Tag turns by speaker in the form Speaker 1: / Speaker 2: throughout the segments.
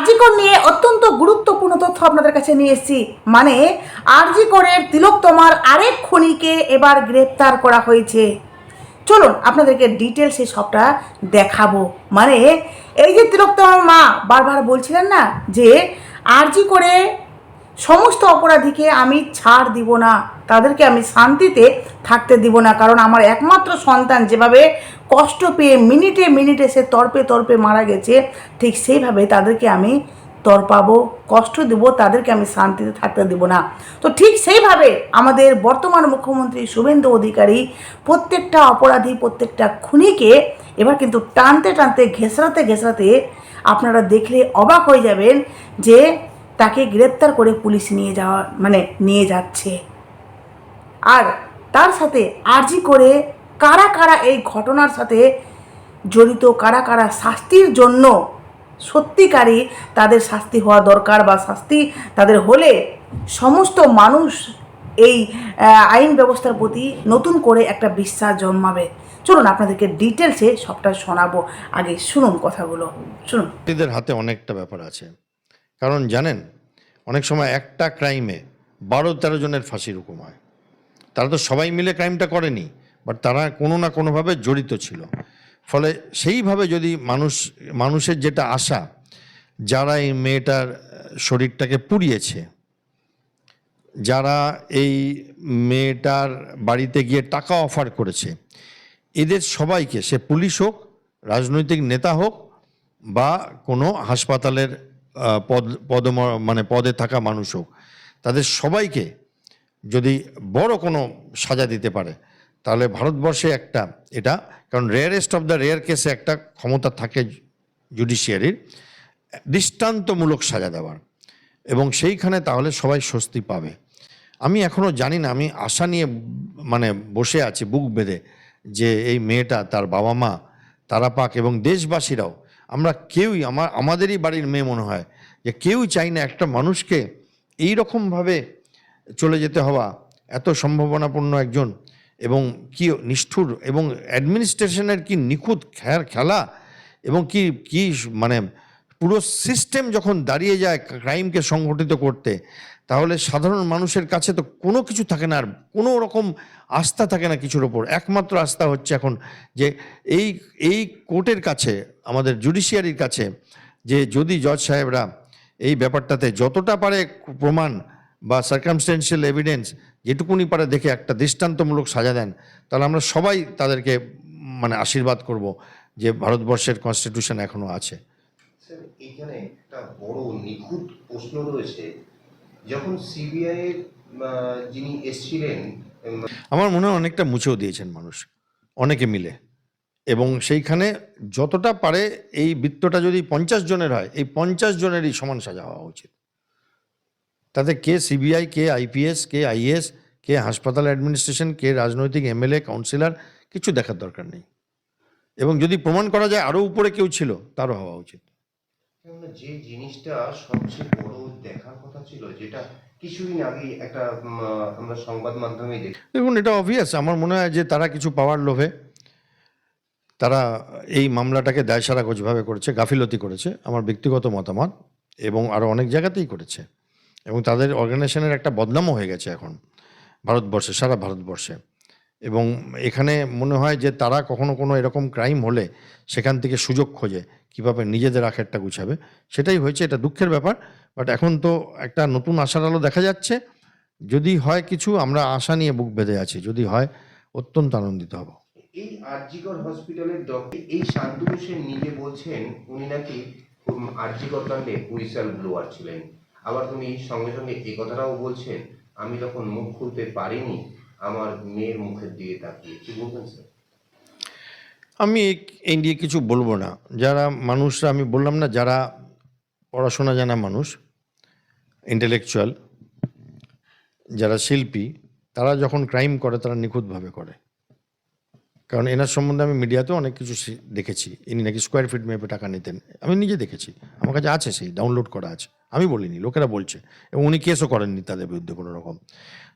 Speaker 1: জি কর নিয়ে অত্যন্ত গুরুত্বপূর্ণ তথ্য আপনাদের কাছে নিয়ে এসেছি। মানে জি করের তিলোত্তমার আরেক খুনিকে এবার গ্রেপ্তার করা হয়েছে। চলুন আপনাদেরকে ডিটেলসে সবটা দেখাবো। মানে এই যে তিলোত্তমার মা বারবার বলছিলেন না যে জি করে সমস্ত অপরাধীকে আমি ছাড় দিব না, তাদেরকে আমি শান্তিতে থাকতে দিব না, কারণ আমার একমাত্র সন্তান যেভাবে কষ্ট পেয়ে মিনিটে মিনিটে সে তর্পে তর্পে মারা গেছে, ঠিক সেইভাবে তাদেরকে আমি তর্পাবো, কষ্ট দেব, তাদেরকে আমি শান্তিতে থাকতে দেব না। তো ঠিক সেইভাবে আমাদের বর্তমান মুখ্যমন্ত্রী শুভেন্দু অধিকারী প্রত্যেকটা অপরাধী, প্রত্যেকটা খুনিকে এবার কিন্তু টানতে টানতে ঘেঁষড়াতে ঘেঁষড়াতে আপনারা দেখলে অবাক হয়ে যাবেন যে তাকে গ্রেপ্তার করে পুলিশ নিয়ে যাচ্ছে। আর তার সাথে জি করে কারা কারা এই ঘটনার সাথে জড়িত, কারা কারা শাস্তির জন্য সত্যিকারই তাদের শাস্তি হওয়া দরকার, বা শাস্তি তাদের হলে সমস্ত মানুষ এই আইন ব্যবস্থার প্রতি নতুন করে একটা বিশ্বাস জন্মাবে। চলুন আপনাদেরকে ডিটেলসে সবটা শোনাবো। আগে শুনুন কথাগুলো, শুনুন।
Speaker 2: এদের হাতে অনেকটা ব্যাপার আছে, কারণ জানেন অনেক সময় একটা ক্রাইমে 12-13 জনের ফাঁসির হুকুম হয়। তারা তো সবাই মিলে ক্রাইমটা করেনি, বাট তারা কোনো না কোনোভাবে জড়িত ছিল। ফলে সেইভাবে যদি মানুষের যেটা আশা, যারা এই মেয়েটার শরীরটাকে পুড়িয়েছে, যারা এই মেয়েটার বাড়িতে গিয়ে টাকা অফার করেছে, এদের সবাইকে, সে পুলিশ হোক, রাজনৈতিক নেতা হোক, বা কোনো হাসপাতালের পদে থাকা মানুষ হোক, তাদের সবাইকে যদি বড় কোনো সাজা দিতে পারে, তাহলে ভারতবর্ষে একটা এটা, কারণ রেয়ারেস্ট অফ দ্য রেয়ার কেসে একটা ক্ষমতা থাকে জুডিশিয়ারির দৃষ্টান্তমূলক সাজা দেওয়ার, এবং সেইখানে তাহলে সবাই স্বস্তি পাবে। আমি এখনও জানি না, আমি আশা নিয়ে বসে আছি বুক বেঁধে, যে এই মেয়েটা, তার বাবা মা তারা পাক, এবং দেশবাসীরাও, আমরা কেউই, আমাদেরই বাড়ির মেয়ে মনে হয়, যে কেউ চাই না একটা মানুষকে এই রকমভাবে চলে যেতে হওয়া, এত সম্ভাবনাপূর্ণ একজন, এবং কি নিষ্ঠুর, এবং অ্যাডমিনিস্ট্রেশনের কি নিখুঁত খেলা, এবং কি কি পুরো সিস্টেম যখন দাঁড়িয়ে যায় ক্রাইমকে সংগঠিত করতে, তাহলে সাধারণ মানুষের কাছে তো কোনো কিছু থাকে না, আর কোনো রকম আস্থা থাকে না কিছুর ওপর। একমাত্র আস্থা হচ্ছে এখন যে এই কোর্টের কাছে, আমাদের জুডিশিয়ারির কাছে, যে যদি জজ সাহেবরা এই ব্যাপারটাতে যতটা পারে প্রমাণ বা সার্কামস্টেন্সিয়াল এভিডেন্স যেটুকুনি পারে দেখে একটা দৃষ্টান্তমূলক সাজা দেন, তাহলে আমরা সবাই তাদেরকে আশীর্বাদ করব যে ভারতবর্ষের কনস্টিটিউশন এখনো আছে।
Speaker 3: স্যার, এইখানে একটা বড় নিখুঁত প্রশ্ন রয়েছে। যখন সিবিআই এর যিনি এসেছিলেন,
Speaker 2: আমার মনে হয় অনেকটা মুছেও দিয়েছেন মানুষ, অনেকে মিলে, এবং সেইখানে যতটা পারে এই বৃত্তটা যদি 50 জনের হয়, এই 50 জনেরই সমান সাজা হওয়া উচিত। তাতে কে সিবিআই, কে আইপিএস, কে আইএস, কে হাসপাতাল অ্যাডমিনিস্ট্রেশন, কে রাজনৈতিক এমএলএ, কাউন্সিলর, কিছু দেখার দরকার নেই। এবং যদি প্রমাণ করা যায় আরও উপরে কেউ ছিল, তারও হওয়া উচিত।
Speaker 3: যে জিনিসটা সবচেয়ে বড় দেখার কথা ছিল, যেটা কিছুদিন আগে একটা আমরা সংবাদ মাধ্যমে
Speaker 2: দেখুন, এটা অবভিয়াস। আমার মনে হয় যে তারা কিছু পাওয়ার লোভে তারা এই মামলাটাকে দায়সারাগোজভাবে করেছে, গাফিলতি করেছে, আমার ব্যক্তিগত মতামত, এবং আরও অনেক জায়গাতেই করেছে, এবং তাদের অর্গানাইজেশনের একটা বদনামও হয়ে গেছে এখন ভারতবর্ষে, সারা ভারতবর্ষে। এবং এখানে মনে হয় যে তারা কখনো কোনো এরকম ক্রাইম হলে সেখান থেকে সুযোগ খোঁজে কীভাবে নিজেদের আখেরটা গুছাবে, সেটাই হয়েছে। এটা দুঃখের ব্যাপার, বাট এখন তো একটা নতুন আশার আলো দেখা যাচ্ছে। যদি হয় কিছু, আমরা আশা নিয়ে বুক বেঁধে আছি, যদি হয় অত্যন্ত আনন্দিত হব।
Speaker 3: এই আরজিকর হসপিটালের ডক্টর এই শান্তনু সেন নিজে বলছেন উনি নাকি আরজিকর কাণ্ডে হুইসেল ব্লোয়ার ছিলেন। আবার উনি সঙ্গে সঙ্গে এই কথাটাও বলছেন, আমি তখন মুখ খুলতে পারিনি আমার মেয়ের মুখের দিকে তাকিয়ে। কি বলবেন স্যার?
Speaker 2: আমি এই নিয়ে কিছু বলবো না। যারা মানুষরা, আমি বললাম না, যারা পড়াশোনা জানা মানুষ, ইন্টেলেকচুয়াল, যারা শিল্পী, তারা যখন ক্রাইম করে তারা নিখুঁতভাবে করে। কারণ এনার সম্বন্ধে আমি মিডিয়াতেও অনেক কিছু দেখেছি। ইনি নাকি স্কোয়ার ফিট মেপে টাকা নিতেন, আমি নিজে দেখেছি, আমার কাছে আছে, সেই ডাউনলোড করা আছে, আমি বলিনি, লোকেরা বলছে। এবং উনি কেসও করেননি তাদের বিরুদ্ধে কোনো রকম।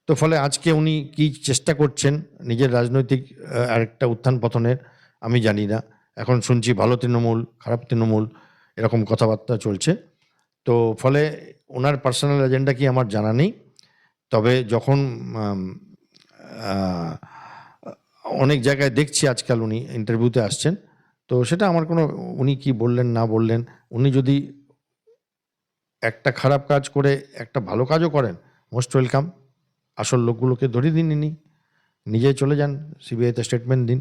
Speaker 2: তো ফলে আজকে উনি কি চেষ্টা করছেন নিজের রাজনৈতিক আরেকটা উত্থান পতনের, আমি জানি না। এখন শুনছি ভালো তৃণমূল, খারাপ তৃণমূল, এরকম কথাবার্তা চলছে। তো ফলে ওনার পার্সোনাল এজেন্ডা কি আমার জানা নেই। তবে যখন অনেক জায়গায় দেখছি আজকাল উনি ইন্টারভিউতে আসছেন, তো সেটা আমার কোনো, উনি কি বললেন না বললেন, উনি যদি একটা খারাপ কাজ করে একটা ভালো কাজও করেন, মোস্ট ওয়েলকাম। আসল লোকগুলোকে ধরিয়ে দিন, ইনি নিজে চলে যান, সিবিআইতে স্টেটমেন্ট দিন,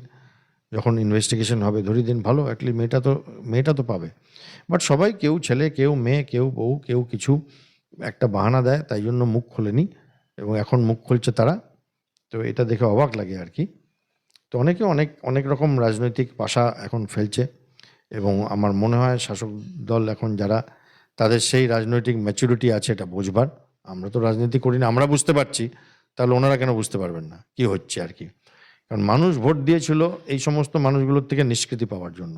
Speaker 2: যখন ইনভেস্টিগেশন হবে ধরিয়ে দিন, ভালো, অ্যাটলিস্ট মেয়েটা তো পাবে। বাট সবাই, কেউ ছেলে, কেউ মেয়ে, কেউ বউ, কেউ কিছু একটা বাহানা দেয়, তাই জন্য মুখ খোলেনি, এবং এখন মুখ খুলছে তারা। তো এটা দেখে অবাক লাগে আর কি। তো অনেকে অনেক অনেক রকম রাজনৈতিক পাশা এখন ফেলছে, এবং আমার মনে হয় শাসক দল এখন যারা, তাদের সেই রাজনৈতিক ম্যাচুরিটি আছে এটা বুঝবার। আমরা তো রাজনীতি করি না, আমরা বুঝতে পারছি, তাহলে ওনারা কেন বুঝতে পারবেন না কি হচ্ছে আর কি। কারণ মানুষ ভোট দিয়েছিল এই সমস্ত মানুষগুলোর থেকে নিষ্কৃতি পাওয়ার জন্য।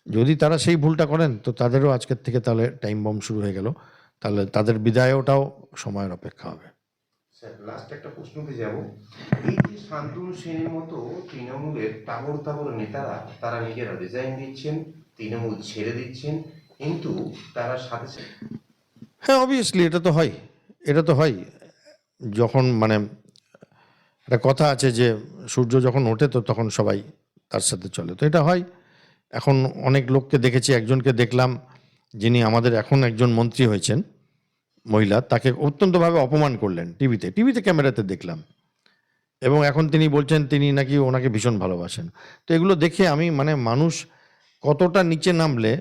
Speaker 2: যদি তারা সেই ভুলটা করেন, তো তাদেরও আজকের থেকে তাহলে টাইম বম শুরু হয়ে গেল, তাহলে তাদের বিদায়টাও সময়ের অপেক্ষা হবে।
Speaker 3: স্যার, লাস্ট একটা প্রশ্নতে যাব। এই যে শান্তনু সেনের মতো তৃণমূলের তাবড় তাবড় নেতারা, তারা নিজেরা রিজাইন দিচ্ছেন, তৃণমূল ছেড়ে দিচ্ছেন, কিন্তু তারা সাথে সাথে
Speaker 2: হ্যাঁ, অবভিয়াসলি এটা তো হয়। যখন মানে একটা কথা আছে যে সূর্য যখন ওঠে তো তখন সবাই তার সাথে চলে, তো এটা হয়। এখন অনেক লোককে দেখেছি, একজনকে দেখলাম যিনি আমাদের এখন একজন মন্ত্রী হয়েছেন, মহিলা, তাকে অত্যন্তভাবে অপমান করলেন টিভিতে ক্যামেরাতে দেখলাম, এবং এখন তিনি বলছেন তিনি নাকি ওনাকে ভীষণ ভালোবাসেন। তো এগুলো দেখে আমি মানে মানুষ কতটা নিচে নামলে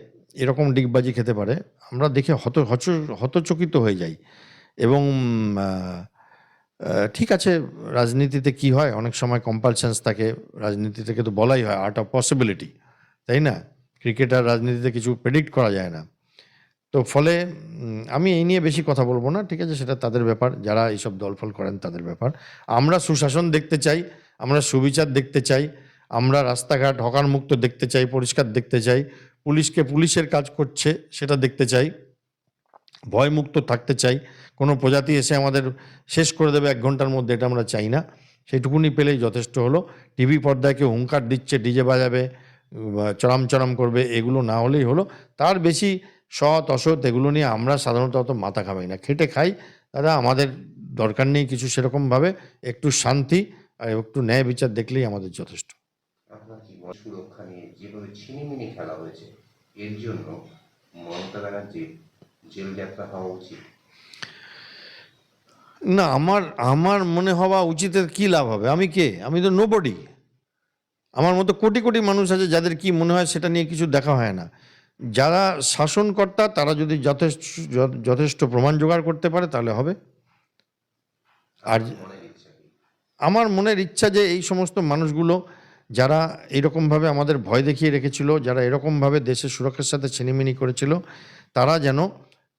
Speaker 2: এরকম ডিগবাজি খেতে পারে, আমরা দেখে হতচকিত হয়ে যাই। এবং ঠিক আছে, রাজনীতিতে কি হয়, অনেক সময় কম্পালশনস থাকে, রাজনীতি থেকে তো বলাই হয় আর্ট অফ পসিবিলিটি, তাই না? ক্রিকেট আর রাজনীতিতে কিছু প্রেডিক্ট করা যায় না। তো ফলে আমি এই নিয়ে বেশি কথা বলবো না, ঠিক আছে, সেটা তাদের ব্যাপার, যারা এইসব দলফল করেন তাদের ব্যাপার। আমরা সুশাসন দেখতে চাই, আমরা সুবিচার দেখতে চাই, আমরা রাস্তাঘাট হকার মুক্ত দেখতে চাই, পরিষ্কার দেখতে চাই, পুলিশকে পুলিশের কাজ করছে সেটা দেখতে চাই, ভয়মুক্ত থাকতে চাই, কোনো প্রজাতি এসে আমাদের শেষ করে দেবে 1 ঘন্টার মধ্যে, এটা আমরা চাই না। সেইটুকুনি পেলেই যথেষ্ট হলো। টিভি পর্দায় কেউ হুঙ্কার দিচ্ছে, ডিজে বাজাবে, চড়াম করবে, এগুলো না হলেই হলো। তার বেশি সৎ অসৎ এগুলো নিয়ে আমরা সাধারণত অত মাথা ঘামাই না, খেটে খাই দাদা, আমাদের দরকার নেই কিছু সেরকমভাবে। একটু শান্তি আর একটু ন্যায় বিচার দেখলেই আমাদের যথেষ্ট।
Speaker 3: আপনার জীবন সুরক্ষা নিয়ে যেভাবে ছিনিমিনি খেলা হয়েছে, এর জন্য মমতা ব্যানার্জির জেল যাত্রা হওয়া উচিত?
Speaker 2: না, আমার মনে হওয়া উচিতের কি লাভ হবে? আমি কে? আমি তো নোবডি। আমার মতো কোটি কোটি মানুষ আছে যাদের কি মনে হয় সেটা নিয়ে কিছু দেখা হয় না। যারা শাসনকর্তা তারা যদি যথেষ্ট প্রমাণ জোগাড় করতে পারে তাহলে হবে। আর
Speaker 3: মনের ইচ্ছা কি?
Speaker 2: আমার মনের ইচ্ছা যে এই সমস্ত মানুষগুলো যারা এরকমভাবে আমাদের ভয় দেখিয়ে রেখেছিল, যারা এরকমভাবে দেশের সুরক্ষার সাথে ছিনিমিনি করেছিল, তারা যেন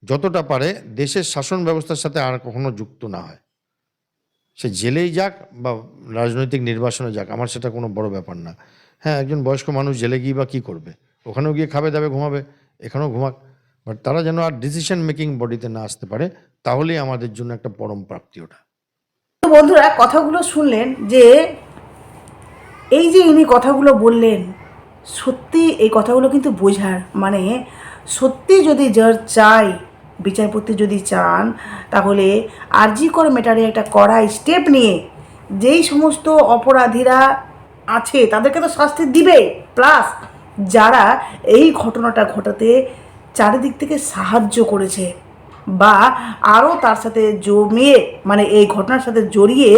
Speaker 2: যতটা পারে দেশের শাসন ব্যবস্থার সাথে আর কখনো যুক্ত না হয়। সে জেলেই যাক বা রাজনৈতিক নির্বাসনে যাক, আমার সেটা কোনো বড় ব্যাপার না। হ্যাঁ, একজন বয়স্ক মানুষ জেলে গিয়ে বা কী করবে? ওখানেও গিয়ে খাবে দাবে ঘুমাবে, এখানেও ঘুমাক। বাট তারা যেন আর ডিসিশন মেকিং বডিতে না আসতে পারে, তাহলেই আমাদের জন্য একটা পরম প্রাপ্তি ওটা।
Speaker 1: তো বন্ধুরা, কথাগুলো শুনলেন যে এই যে ইনি কথাগুলো বললেন, সত্যি এই কথাগুলো কিন্তু বোঝার, মানে সত্যি যদি যার চাই, বিচারপতি যদি চান, তাহলে আরজি কর ম্যাটারে একটা কড়া স্টেপ নিয়ে যেই সমস্ত অপরাধীরা আছে তাদেরকে তো শাস্তি দিবে, প্লাস যারা এই ঘটনাটা ঘটাতে চারিদিক থেকে সাহায্য করেছে বা আরও তার সাথে জমিয়ে, মানে এই ঘটনার সাথে জড়িয়ে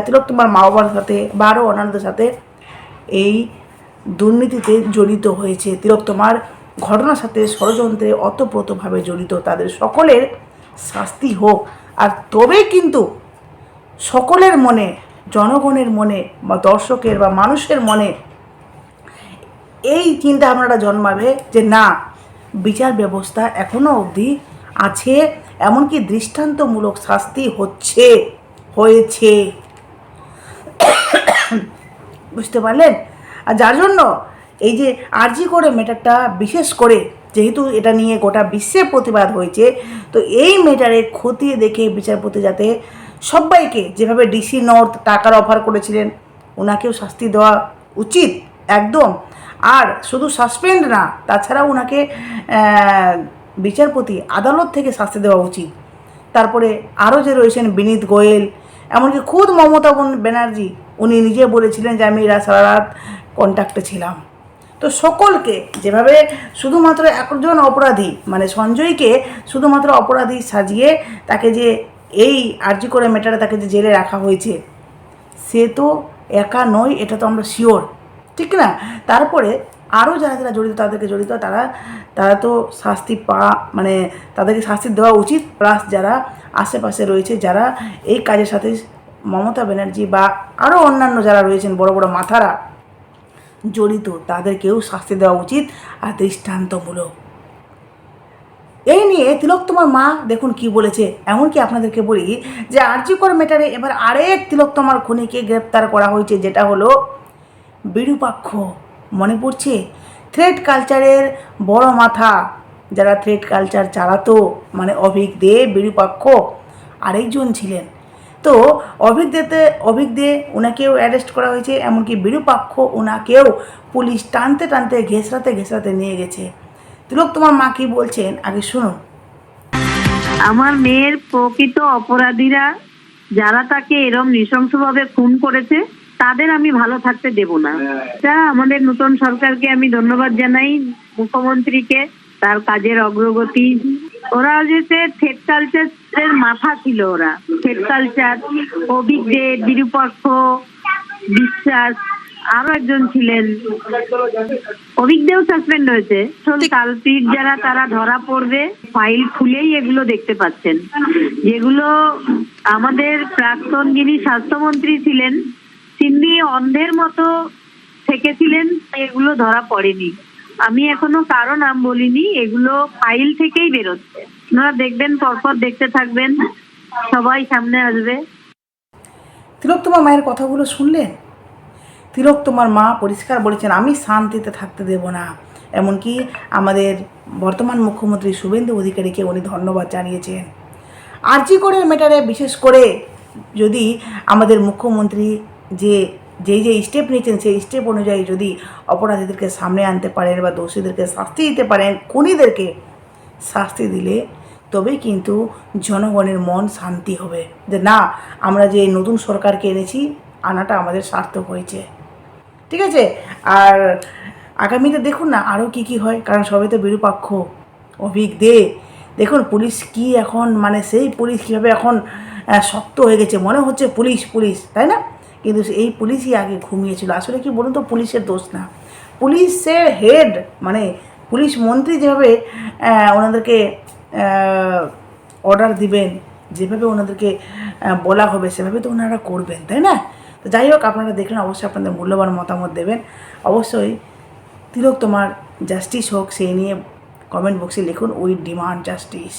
Speaker 1: তিলোত্তমার মা বাবার সাথে বা আরও অন্যান্যদের সাথে এই দুর্নীতিতে জড়িত হয়েছে, তিলোত্তমার ঘটনার সাথে ষড়যন্ত্রে অতপ্রতভাবে জড়িত, তাদের সকলের শাস্তি হোক। আর তবেই কিন্তু সকলের মনে, জনগণের মনে বা দর্শকের বা মানুষের মনে এই চিন্তা ভাবনাটা জন্মাবে যে না, বিচার ব্যবস্থা এখনও অবধি আছে, এমনকি দৃষ্টান্তমূলক শাস্তি হয়েছে, বুঝতে পারলেন? আর যার জন্য এই যে আরজি করে ম্যাটারটা, বিশেষ করে যেহেতু এটা নিয়ে গোটা বিশ্বে প্রতিবাদ হয়েছে, তো এই ম্যাটারে খতিয়ে দেখে বিচারপতি যাতে সবাইকে, যেভাবে ডিসি নর্থ টাকার অফার করেছিলেন, ওনাকেও শাস্তি দেওয়া উচিত একদম। আর শুধু সাসপেন্ড না, তাছাড়াও ওনাকে বিচারপতি আদালত থেকে শাস্তি দেওয়া উচিত। তারপরে আরও যে রয়েছেন বিনীত গোয়েল, এমনকি খুদ মমতা ব্যানার্জি উনি নিজে বলেছিলেন যে আমি সারা রাত কন্ট্যাক্টে ছিলাম। তো সকলকে যেভাবে শুধুমাত্র একজন অপরাধী মানে সঞ্জয়কে শুধুমাত্র অপরাধী সাজিয়ে তাকে যে এই আরজি করে ম্যাটারে তাকে যে জেলে রাখা হয়েছে, সে তো একা নয়, এটা তো আমরা শিওর, ঠিক না? তারপরে আরও যারা যারা জড়িত তাদেরকে জড়িত তারা তো শাস্তি মানে তাদেরকে শাস্তি দেওয়া উচিত। প্লাস যারা আশেপাশে রয়েছে, যারা এই কাজের সাথে মমতা ব্যানার্জি বা আরও অন্যান্য যারা রয়েছেন বড় বড় মাথারা জড়িত, তাদেরকেও শাস্তি দেওয়া উচিত আর দৃষ্টান্তমূলক। এই নিয়ে তিলোত্তমার মা দেখুন কি বলেছে। এমনকি আপনাদেরকে বলি যে আরজি কর ম্যাটারে এবার আরেক তিলোত্তমার খুনিকে গ্রেপ্তার করা হয়েছে, যেটা হলো বিরূপাক্ষ। মনে পড়ছে থ্রেড কালচারের বড় মাথা, যারা থ্রেড কালচার চালাতো, মানে অভিক দে, বিরূপাক্ষ আরেকজন ছিলেন। তো অভিক দে ওনাকেও অ্যারেস্ট করা হয়েছে, এমনকি বিরূপাক্ষ ওনাকেও পুলিশ টানতে টানতে ঘেঁষরাতে নিয়ে গেছে। তিলোত্তমার মা কি বলছেন আগে শুনুন।
Speaker 4: আমার মেয়ের প্রকৃত অপরাধীরা যারা তাকে এরম নৃশংসভাবে খুন করেছে তাদের আমি ভালো থাকতে দেব না। আমাদের নতুন সরকারকে আমি ধন্যবাদ জানাই, মুখ্যমন্ত্রীকে, তার কাজের অগ্রগতি। ওরা যে থ্রেড কালচারের মাথা ছিল, ওরা থ্রেড কালচার, অভিজ্ঞ, বিরূপাক্ষ, বিশ্বাস, আরো একজন ছিলেন, অভিজ্ঞও সাসপেন্ড হয়েছে। কালপিট যারা তারা ধরা পড়বে, ফাইল খুলেই এগুলো দেখতে পাচ্ছেন। যেগুলো আমাদের প্রাক্তন যিনি স্বাস্থ্যমন্ত্রী ছিলেন তিনি অন্ধের মতো থেকেছিলেন, এগুলো ধরা পড়েনি। আমি এখনো কারো নাম বলিনি, এগুলো ফাইল থেকেই বেরোচ্ছে। আপনারা দেখবেন, পরপর দেখতে থাকবেন, সবাই সামনে আসবে।
Speaker 1: তিলোত্তমার মায়ের কথাগুলো শুনলেন? তিলোত্তমার মা পরিষ্কার বলেছেন আমি শান্তিতে থাকতে দেব না। এমনকি আমাদের বর্তমান মুখ্যমন্ত্রী শুভেন্দু অধিকারীকে উনি ধন্যবাদ জানিয়েছেন। আরজি করের ম্যাটারে বিশেষ করে যদি আমাদের মুখ্যমন্ত্রী যে স্টেপ নিয়েছেন সেই স্টেপ অনুযায়ী যদি অপরাধীদেরকে সামনে আনতে পারেন বা দোষীদেরকে শাস্তি দিতে পারেন, খুনিদেরকে শাস্তি দিলে তবেই কিন্তু জনগণের মন শান্তি হবে যে না, আমরা যে নতুন সরকারকে এনেছি আনাটা আমাদের সার্থক হয়েছে। ঠিক আছে? আর আগামীতে দেখুন না আরও কী হয়, কারণ সবাই তো বিরূপাক্ষ, অভিক দে। দেখুন পুলিশ কি এখন, মানে সেই পুলিশ কীভাবে এখন শক্ত হয়ে গেছে, মনে হচ্ছে পুলিশ, তাই না? কিন্তু এই পুলিশই আগে ঘুমিয়েছিল। আসলে কি বলুন তো, পুলিশের দোষ না, পুলিশের হেড মানে পুলিশ মন্ত্রী যেভাবে ওনাদেরকে অর্ডার দিবেন, যেভাবে ওনাদেরকে বলা হবে সেভাবে তো ওনারা করবেন, তাই না? তো যাই হোক, আপনারা দেখলেন, অবশ্যই আপনাদের মূল্যবান মতামত দেবেন। অবশ্যই তিলোত্তমার জাস্টিস হোক সেই নিয়ে কমেন্ট বক্সে লিখুন, উই ডিমান্ড জাস্টিস।